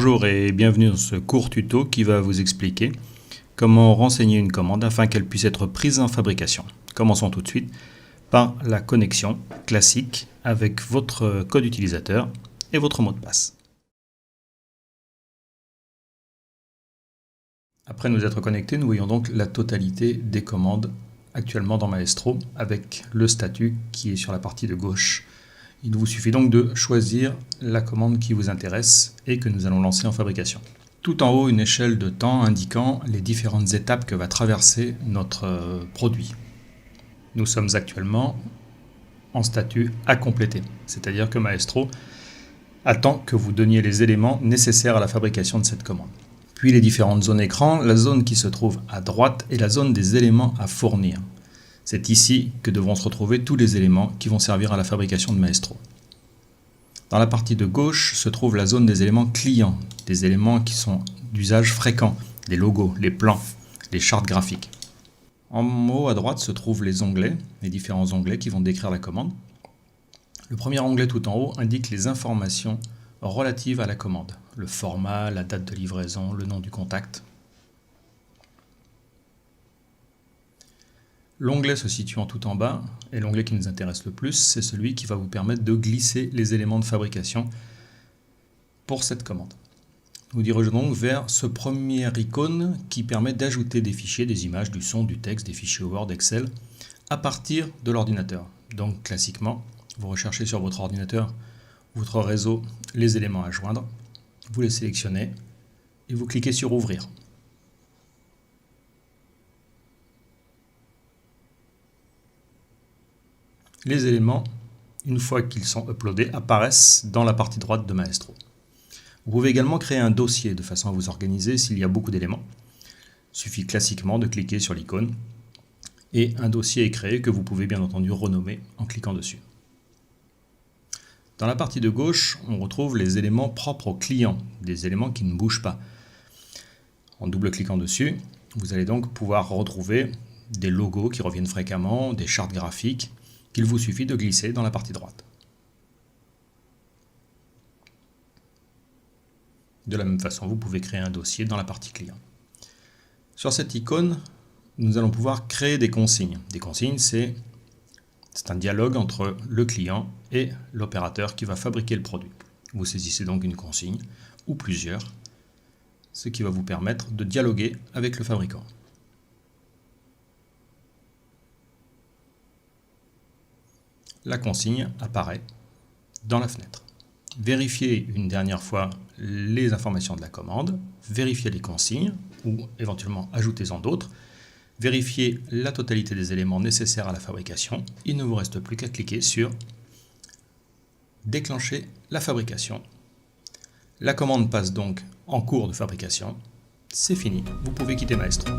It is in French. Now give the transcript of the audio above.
Bonjour et bienvenue dans ce court tuto qui va vous expliquer comment renseigner une commande afin qu'elle puisse être prise en fabrication. Commençons tout de suite par la connexion classique avec votre code utilisateur et votre mot de passe. Après nous être connectés, nous voyons donc la totalité des commandes actuellement dans Maestro avec le statut qui est sur la partie de gauche. Il vous suffit donc de choisir la commande qui vous intéresse et que nous allons lancer en fabrication. Tout en haut, une échelle de temps indiquant les différentes étapes que va traverser notre produit. Nous sommes actuellement en statut à compléter, c'est-à-dire que Maestro attend que vous donniez les éléments nécessaires à la fabrication de cette commande. Puis les différentes zones écran, la zone qui se trouve à droite est la zone des éléments à fournir. C'est ici que devront se retrouver tous les éléments qui vont servir à la fabrication de Maestro. Dans la partie de gauche se trouve la zone des éléments clients, des éléments qui sont d'usage fréquent, les logos, les plans, les chartes graphiques. En haut à droite se trouvent les onglets, les différents onglets qui vont décrire la commande. Le premier onglet tout en haut indique les informations relatives à la commande, le format, la date de livraison, le nom du contact. L'onglet se situant tout en bas, et l'onglet qui nous intéresse le plus, c'est celui qui va vous permettre de glisser les éléments de fabrication pour cette commande. Nous dirigeons donc vers ce premier icône qui permet d'ajouter des fichiers, des images, du son, du texte, des fichiers Word, Excel, à partir de l'ordinateur. Donc classiquement, vous recherchez sur votre ordinateur, votre réseau, les éléments à joindre, vous les sélectionnez et vous cliquez sur Ouvrir. Les éléments, une fois qu'ils sont uploadés, apparaissent dans la partie droite de Maestro. Vous pouvez également créer un dossier de façon à vous organiser s'il y a beaucoup d'éléments. Il suffit classiquement de cliquer sur l'icône et un dossier est créé que vous pouvez bien entendu renommer en cliquant dessus. Dans la partie de gauche, on retrouve les éléments propres au client, des éléments qui ne bougent pas. En double-cliquant dessus, vous allez donc pouvoir retrouver des logos qui reviennent fréquemment, des chartes graphiques, qu'il vous suffit de glisser dans la partie droite. De la même façon, vous pouvez créer un dossier dans la partie client. Sur cette icône, nous allons pouvoir créer des consignes. Des consignes, c'est un dialogue entre le client et l'opérateur qui va fabriquer le produit. Vous saisissez donc une consigne, ou plusieurs, ce qui va vous permettre de dialoguer avec le fabricant. La consigne apparaît dans la fenêtre. Vérifiez une dernière fois les informations de la commande, vérifiez les consignes ou éventuellement ajoutez-en d'autres, vérifiez la totalité des éléments nécessaires à la fabrication. Il ne vous reste plus qu'à cliquer sur déclencher la fabrication. La commande passe donc en cours de fabrication. C'est fini, vous pouvez quitter Maestro.